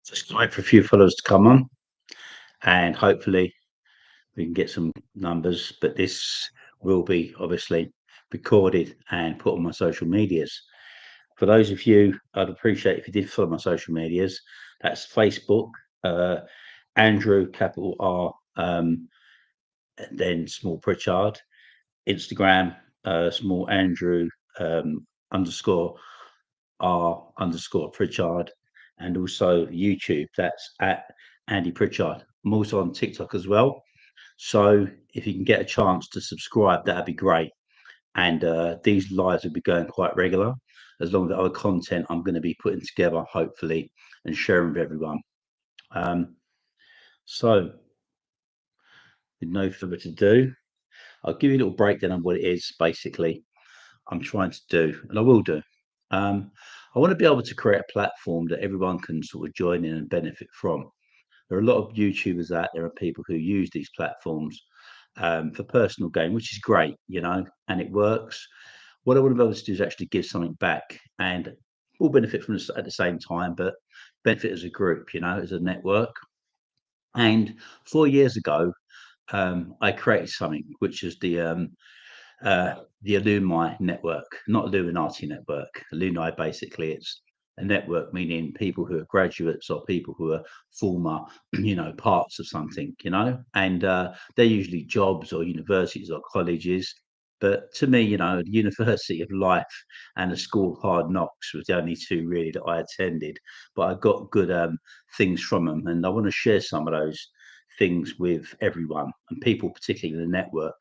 Just wait for a few followers to come on, and hopefully we can get some numbers. But this will be obviously recorded and put on my social medias. For those of you, I'd appreciate if you did follow my social medias. That's Facebook, uh, Andrew capital R, and then small Pritchard. Instagram, small Andrew underscore R underscore Pritchard, and also YouTube. That's at Andy Pritchard. I'm also on TikTok as well. So if you can get a chance to subscribe, that'd be great. And these lives will be going quite regular, as long as the other content I'm going to be putting together, hopefully, and sharing with everyone. Um, so, with no further ado, I'll give you a little breakdown on what it is basically I'm trying to do, and I will do. I want to be able to create a platform that everyone can sort of join in and benefit from. There are a lot of YouTubers out there and people who use these platforms for personal gain, which is great, and it works. What I want to be able to do is actually give something back, and all benefit from this at the same time, but benefit as a group, as a network. And 4 years ago, I created something which is the Alumni Network, not Illuminati Network. Alumni, basically, it's a network meaning people who are graduates or people who are former, parts of something, and they're usually jobs or universities or colleges. But to me, the University of Life and the School of Hard Knocks was the only two really that I attended. But I got good things from them, and I want to share some of those things with everyone and people, particularly in the network.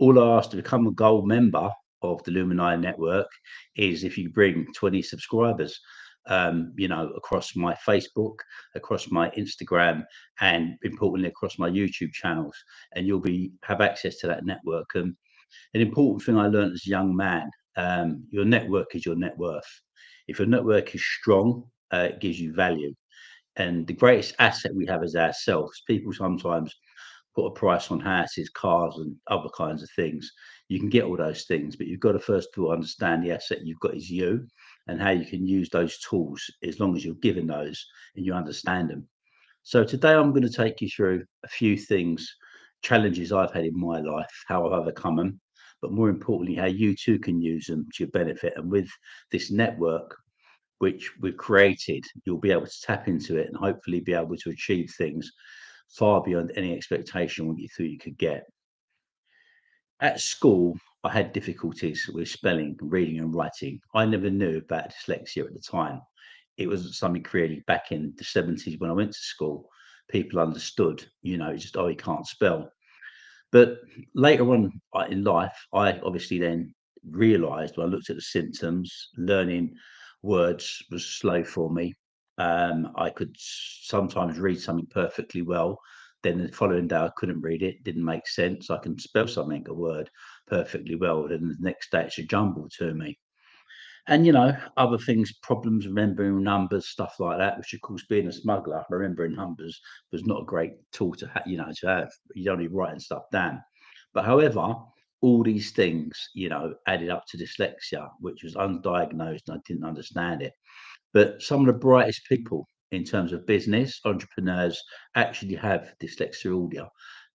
All I ask to become a gold member of the Lumini network is if you bring 20 subscribers, across my Facebook, across my Instagram, and importantly across my YouTube channels, and you'll be have access to that network. And an important thing I learned as a young man: your network is your net worth. If your network is strong, it gives you value. And the greatest asset we have is ourselves. People sometimes put a price on houses, cars, and other kinds of things. You can get all those things, but you've got to first of all understand the asset you've got is you, and how you can use those tools as long as you're given those and you understand them. So today I'm going to take you through a few things, challenges I've had in my life, how I've overcome them, but more importantly, how you too can use them to your benefit. And with this network, which we've created, you'll be able to tap into it and hopefully be able to achieve things far beyond any expectation what you thought you could get. At school, I had difficulties with spelling, reading, and writing. I never knew about dyslexia at the time. It was something created back in the 70s when I went to school. People understood, just, oh, he can't spell. But later on in life, I obviously then realized when I looked at the symptoms, learning words was slow for me. I could sometimes read something perfectly well. Then the following day, I couldn't read it, didn't make sense. I can spell something, a word, perfectly well. Then the next day, it's a jumble to me. And other things, problems remembering numbers, stuff like that. Which, of course, being a smuggler, remembering numbers was not a great tool to to have. You don't be writing stuff down. But however, all these things, added up to dyslexia, which was undiagnosed, and I didn't understand it. But some of the brightest people in terms of business entrepreneurs actually have dyslexia audio,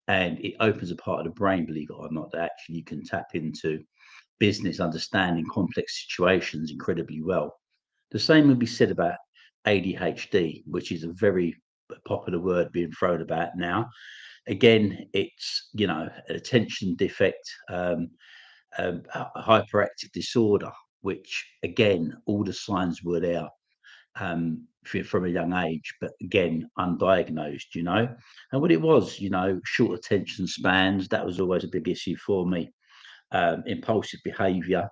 and it opens a part of the brain, believe it or not, that actually you can tap into business understanding complex situations incredibly well. The same would be said about ADHD, which is a very popular word being thrown about now. Again, it's attention defect, a hyperactive disorder, which again, all the signs were there from a young age, but again, undiagnosed, And what it was, short attention spans, that was always a big issue for me. Impulsive behavior,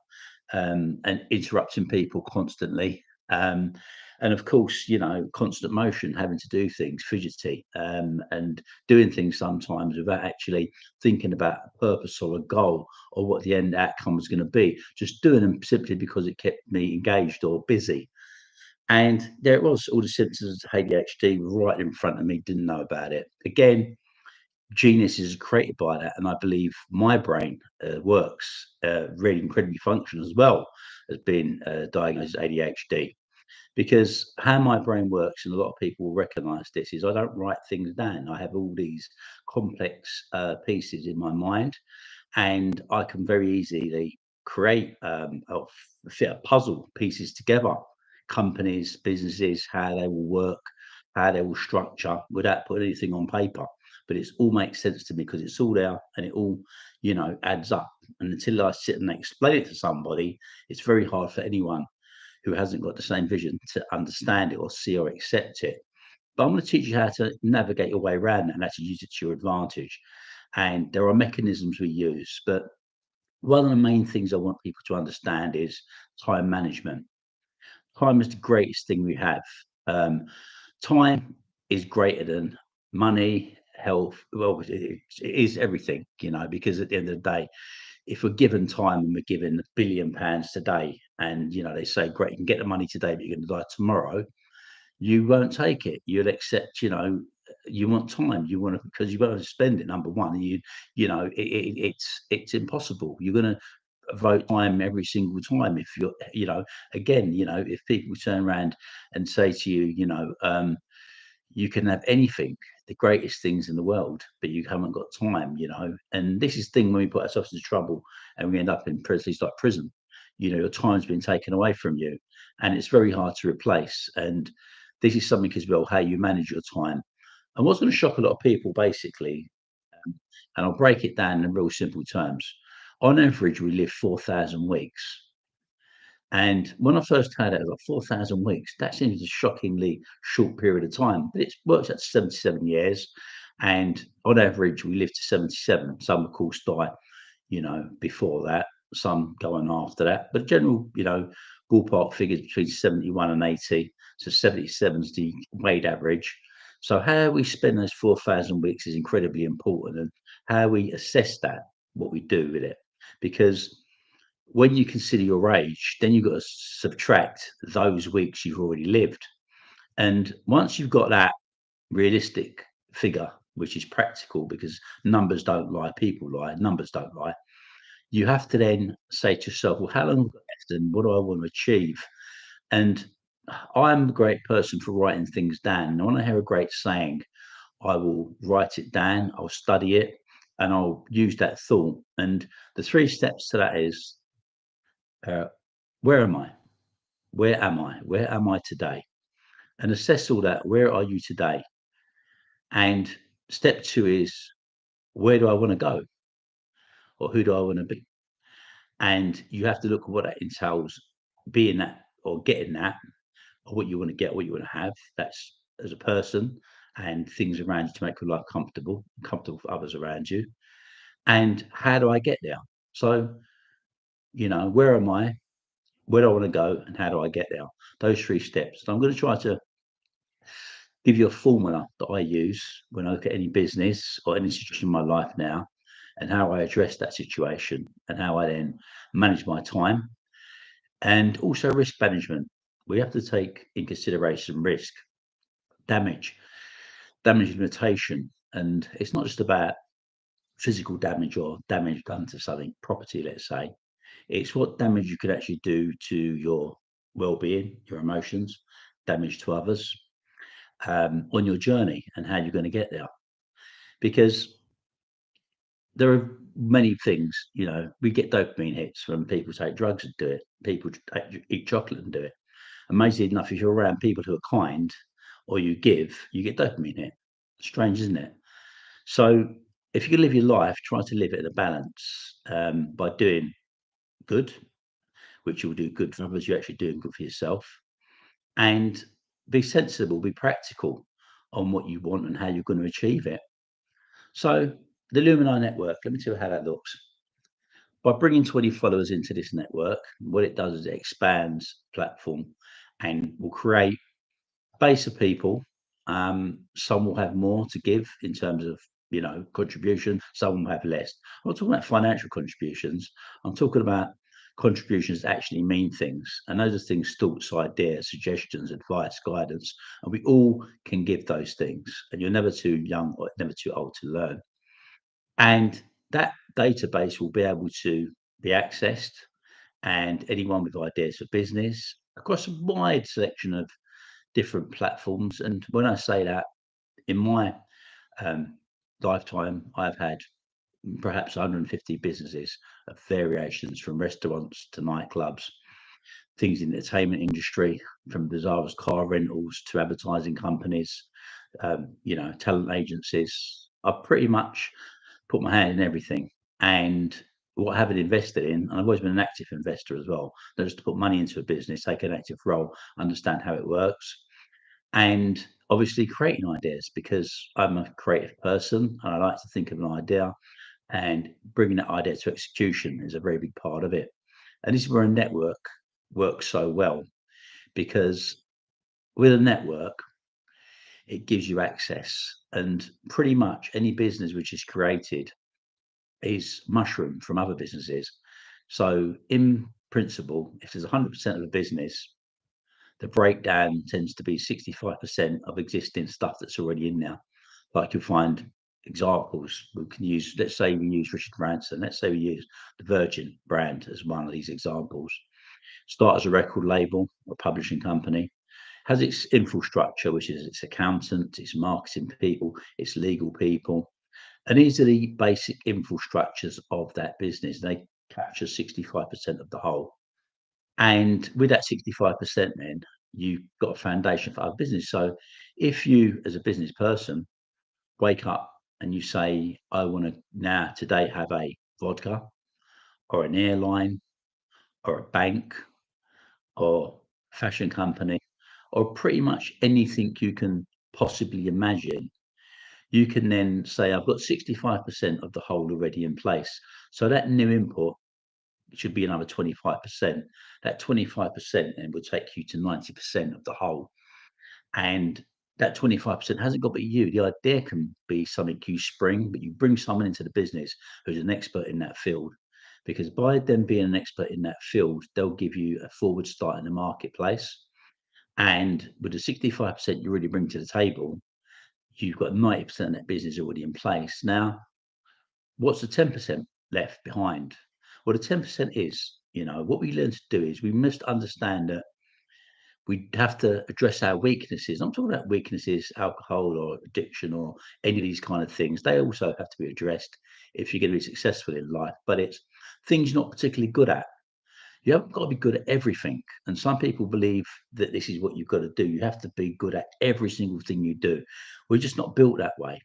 and interrupting people constantly. Um, and of course, constant motion, having to do things, fidgety, and doing things sometimes without actually thinking about a purpose or a goal or what the end outcome was going to be. Just doing them simply because it kept me engaged or busy. And there it was, all the symptoms of ADHD right in front of me, didn't know about it. Again, genius is created by that. And I believe my brain works really incredibly function as well as being diagnosed as ADHD. because how my brain works, and a lot of people will recognize this, is I don't write things down. I have all these complex pieces in my mind, and I can very easily create or fit a puzzle pieces together. Companies, businesses, how they will work, how they will structure without putting anything on paper. But it's all makes sense to me because it's all there and it all, adds up. And until I sit and explain it to somebody, it's very hard for anyone who hasn't got the same vision to understand it or see or accept it. But I'm going to teach you how to navigate your way around that and actually use it to your advantage. And there are mechanisms we use, but one of the main things I want people to understand is time management. Time is the greatest thing we have. Um, Time is greater than money, health. Well, it is everything, because at the end of the day, if we're given time and we're given £1 billion today, and they say, great, you can get the money today, but you're going to die tomorrow, you won't take it. You'll accept, you want time. You want to because you've got to spend it. Number one, and it's impossible. You're going to vote time every single time if you're, again, if people turn around and say to you, you can have anything, the greatest things in the world, but you haven't got time, And this is the thing when we put ourselves into trouble and we end up in places like prison. Your time's been taken away from you, and it's very hard to replace. And this is something as well, how you manage your time. And what's going to shock a lot of people, basically, um, and I'll break it down in real simple terms. On average, we live 4,000 weeks. And when I first had it, I was like 4,000 weeks. That seems a shockingly short period of time, but it's worked out to 77 years. And on average, we live to 77. Some, of course, die, before that. Some go on after that. But general, ballpark figures between 71 and 80. So 77 is the weighted average. So how we spend those 4,000 weeks is incredibly important, and how we assess that, what we do with it. Because when you consider your age, then you've got to subtract those weeks you've already lived. And once you've got that realistic figure, which is practical because numbers don't lie, people lie, numbers don't lie, you have to then say to yourself, well, how long have I got left and what do I want to achieve? And I'm a great person for writing things down. And when I hear a great saying, I will write it down, I'll study it, and I'll use that thought. And the three steps to that is, uh, where am I? Where am I? Where am I today? And assess all that. Where are you today? And step two is, where do I want to go? Or who do I want to be? And you have to look at what that entails, being that or getting that, or what you want to get, what you want to have. That's as a person, and things around you to make your life comfortable for others around you. And how do I get there? So, where am I? Where do I want to go? And how do I get there? Those three steps. And I'm going to try to give you a formula that I use when I look at any business or any situation in my life now, and how I address that situation, and how I then manage my time, and also risk management. We have to take in consideration risk, damage, damage limitation. And it's not just about physical damage or damage done to something, property, let's say. It's what damage you could actually do to your well-being, your emotions, damage to others, on your journey, and how you're going to get there. Because there are many things, we get dopamine hits when people take drugs and do it. People eat chocolate and do it. Amazingly enough, if you're around people who are kind or you give, you get dopamine hit. Strange, isn't it? So if you can live your life, try to live it in a balance, by doing good, which you will do good for others. You're actually doing good for yourself, and be sensible, be practical on what you want and how you're going to achieve it. So the Alumni Network, let me tell you how that looks. By bringing 20 followers into this network, what it does is it expands platform and will create base of people. Some will have more to give in terms of, contribution. Some will have less. I'm not talking about financial contributions. I'm talking about contributions that actually mean things. And those are things, thoughts, ideas, suggestions, advice, guidance. And we all can give those things. And you're never too young or never too old to learn. And that database will be able to be accessed, and anyone with ideas for business, across a wide selection of different platforms. And when I say that, in my um, lifetime, I've had perhaps 150 businesses of variations, from restaurants to nightclubs, things in the entertainment industry, from desirous car rentals to advertising companies, talent agencies. I've pretty much put my hand in everything. And what I haven't invested in, and I've always been an active investor as well, not just to put money into a business, take an active role, understand how it works, and obviously creating ideas, because I'm a creative person and I like to think of an idea, and bringing that idea to execution is a very big part of it. And this is where a network works so well, because with a network, it gives you access, and pretty much any business which is created is mushroom from other businesses. So in principle, if there's 100% of a business, the breakdown tends to be 65% of existing stuff that's already in there. Like you'll find examples we can use. Let's say we use Richard Branson. Let's say we use the Virgin brand as one of these examples. Start as a record label or publishing company, has its infrastructure, which is its accountants, its marketing people, its legal people. And these are the basic infrastructures of that business. They capture 65% of the whole. And with that 65%, then you've got a foundation for our business. So if you, as a business person, wake up and you say, I want to now today have a vodka or an airline or a bank or fashion company or pretty much anything you can possibly imagine, you can then say, I've got 65% of the whole already in place. So that new input should be another 25%. That 25% then will take you to 90% of the whole. And that 25% hasn't got to be you. The idea can be something you spring, but you bring someone into the business who's an expert in that field. Because by them being an expert in that field, they'll give you a forward start in the marketplace. And with the 65% you really bring to the table, you've got 90% of that business already in place. Now, what's the 10% left behind? Well, the 10% is, what we learn to do is we must understand that we have to address our weaknesses. I'm talking about weaknesses, alcohol or addiction or any of these kind of things. They also have to be addressed if you're going to be successful in life. But it's things you're not particularly good at. You haven't got to be good at everything. And some people believe that this is what you've got to do. You have to be good at every single thing you do. We're just not built that way.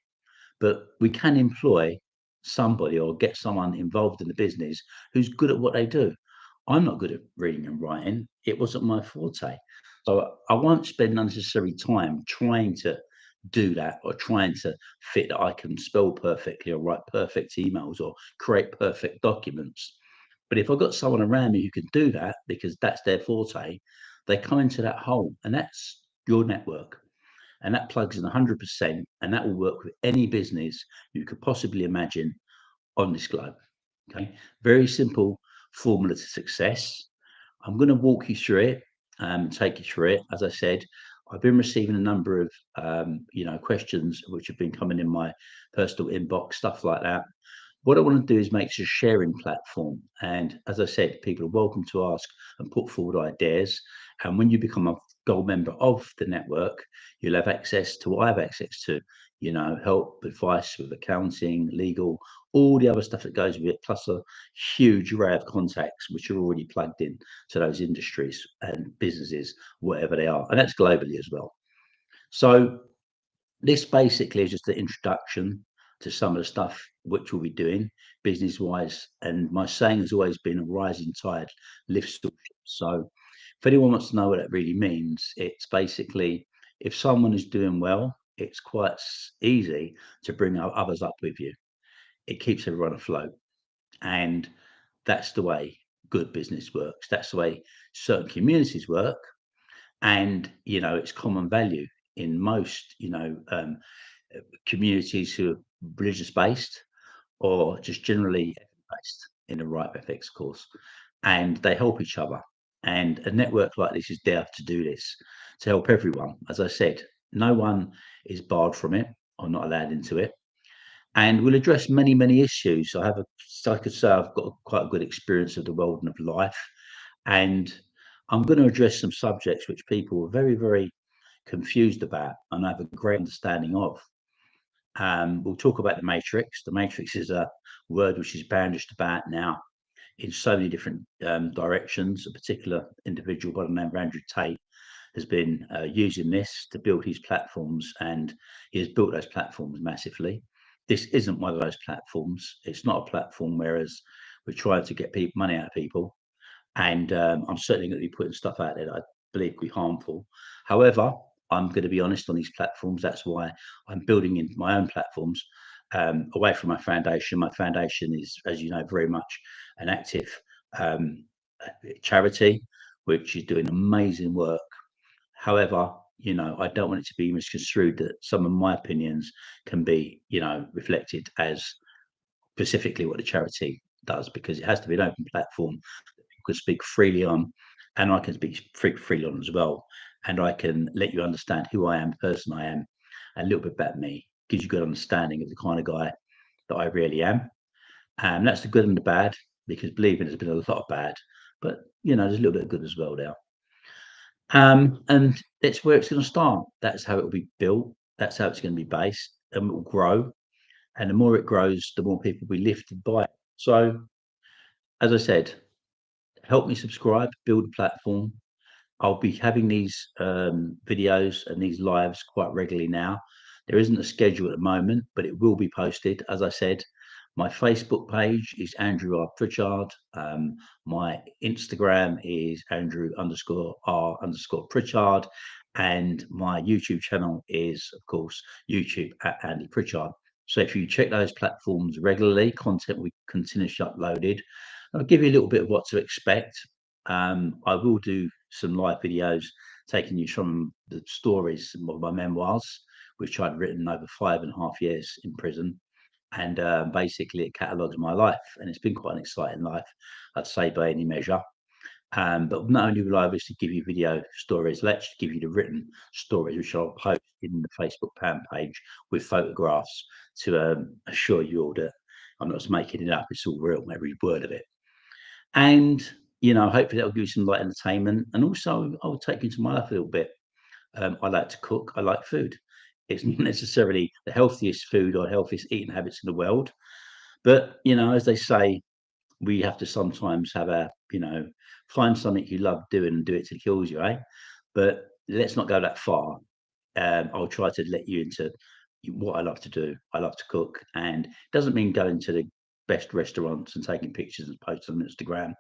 But we can employ somebody or get someone involved in the business who's good at what they do. I'm not good at reading and writing. It wasn't my forte. So I won't spend unnecessary time trying to do that or trying to fit that I can spell perfectly or write perfect emails or create perfect documents. But if I've got someone around me who can do that because that's their forte, they come into that hole, and that's your network. And that plugs in 100%, and that will work with any business you could possibly imagine on this globe. Okay, very simple formula to success. I'm going to walk you through it and take you through it. As I said, I've been receiving a number of questions which have been coming in my personal inbox, stuff like that. What I want to do is make this a sharing platform. And as I said, people are welcome to ask and put forward ideas. And when you become a gold member of the network, you'll have access to what I have access to, help, advice with accounting, legal, all the other stuff that goes with it, plus a huge array of contacts which are already plugged in to those industries and businesses, whatever they are. And that's globally as well. So this basically is just an introduction to some of the stuff which we'll be doing business wise. And my saying has always been, a rising tide lifts all ships. So if anyone wants to know what that really means, it's basically, if someone is doing well, it's quite easy to bring others up with you. It keeps everyone afloat. And that's the way good business works. That's the way certain communities work. And, it's common value in most, communities who are religious based or just generally based in the right ethics course, and they help each other. And a network like this is there to do this, to help everyone. As I said, no one is barred from it or not allowed into it. And we'll address many, many issues. I could say I've got quite a good experience of the world and of life, and I'm going to address some subjects which people are very, very confused about and have a great understanding of. We'll talk about the matrix. The matrix is a word which is bandaged about now in so many different directions. A particular individual by the name of Andrew Tate has been using this to build his platforms, and he has built those platforms massively. This isn't one of those platforms. It's not a platform whereas we're trying to get people money out of people, and I'm certainly going to be putting stuff out there that I believe could be harmful. However, I'm going to be honest on these platforms. That's why I'm building in my own platforms away from my foundation. My foundation is, as you know, very much an active um, charity, which is doing amazing work. However, I don't want it to be misconstrued that some of my opinions can be, reflected as specifically what the charity does, because it has to be an open platform that people can speak freely on, and I can speak freely on as well. And I can let you understand who I am, the person I am, a little bit about me, gives you a good understanding of the kind of guy that I really am. And that's the good and the bad, because believe me, there's been a lot of bad, but there's a little bit of good as well now. And that's where it's going to start. That's how it will be built. That's how it's going to be based, and it will grow. And the more it grows, the more people will be lifted by it. So, as I said, help me subscribe, build a platform. I'll be having these videos and these lives quite regularly now. There isn't a schedule at the moment, but it will be posted. As I said, my Facebook page is Andrew R. Pritchard. My Instagram is Andrew_R_Pritchard. And my YouTube channel is, of course, YouTube at Andy Pritchard. So if you check those platforms regularly, content will be continuously uploaded. I'll give you a little bit of what to expect. I will do some live videos taking you from the stories of my memoirs, which I'd written over 5.5 years in prison. And basically, it catalogues my life. And it's been quite an exciting life, I'd say, by any measure. But not only will I obviously give you video stories, I'll actually give you the written stories, which I'll post in the Facebook fan page with photographs to assure you all that I'm not just making it up. It's all real, every word of it. And hopefully that'll give you some light entertainment, and also I'll take you into my life a little bit. I like to cook. I like food. It's not necessarily the healthiest food or healthiest eating habits in the world, but as they say, we have to sometimes have find something you love doing and do it till it kills you, eh? But let's not go that far. I'll try to let you into what I love to do. I love to cook, and it doesn't mean going to the best restaurants and taking pictures and posting on Instagram.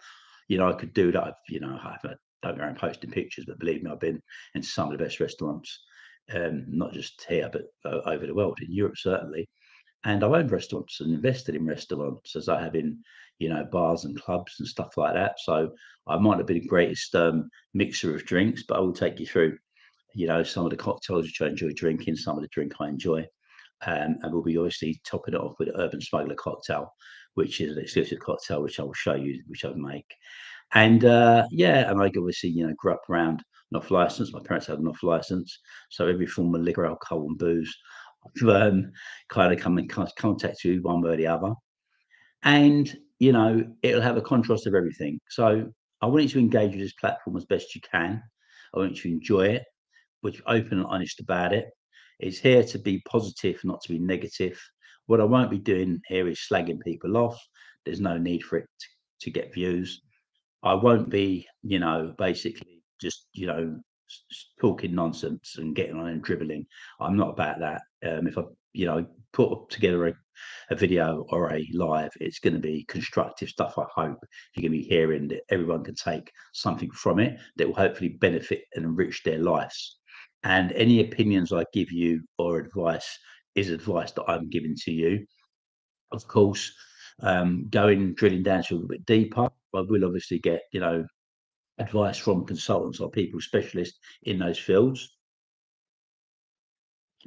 I could do that. I don't go around posting pictures, but believe me, I've been in some of the best restaurants, not just here, but over the world, in Europe certainly. And I've owned restaurants and invested in restaurants, as I have in, bars and clubs and stuff like that. So I might not be the greatest mixer of drinks, but I will take you through, some of the cocktails which I enjoy drinking, some of the drink I enjoy. And we'll be obviously topping it off with Urban Smuggler cocktail, which is an exclusive cocktail which I will show you, which I make. And yeah, and I obviously, grew up around an off license. My parents had an off license, so every form of liquor, alcohol, and booze, I've kind of come in contact with one way or the other. And it'll have a contrast of everything. So I want you to engage with this platform as best you can. I want you to enjoy it, but open and honest about it. It's here to be positive, not to be negative. What I won't be doing here is slagging people off. There's no need for it to get views. I won't be, basically just, talking nonsense and getting on and dribbling. I'm not about that. If I, put together a video or a live, it's going to be constructive stuff. I hope you're going to be hearing that everyone can take something from it that will hopefully benefit and enrich their lives. And any opinions I give you or advice is advice that I'm giving to you. Of course, drilling down to a little bit deeper, I will obviously get, advice from consultants or people specialists in those fields,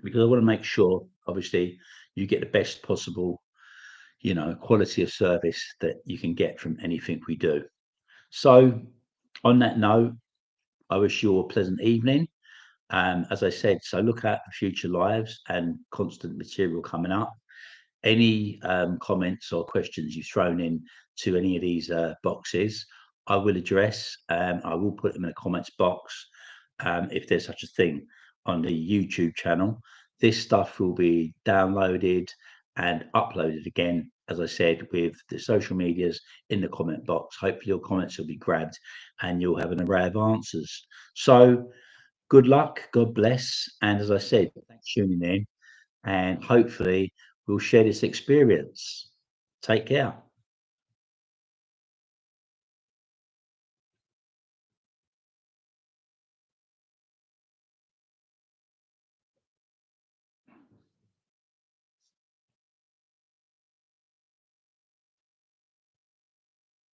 because I want to make sure, obviously, you get the best possible, quality of service that you can get from anything we do. So, on that note, I wish you a pleasant evening. As I said, so look out for future lives and constant material coming up. Any comments or questions you've thrown in to any of these boxes, I will address. I will put them in a comments box, if there's such a thing on the YouTube channel. This stuff will be downloaded and uploaded again, as I said, with the social medias in the comment box. Hopefully your comments will be grabbed and you'll have an array of answers. So good luck, God bless. And as I said, thanks for tuning in, and hopefully we'll share this experience. Take care.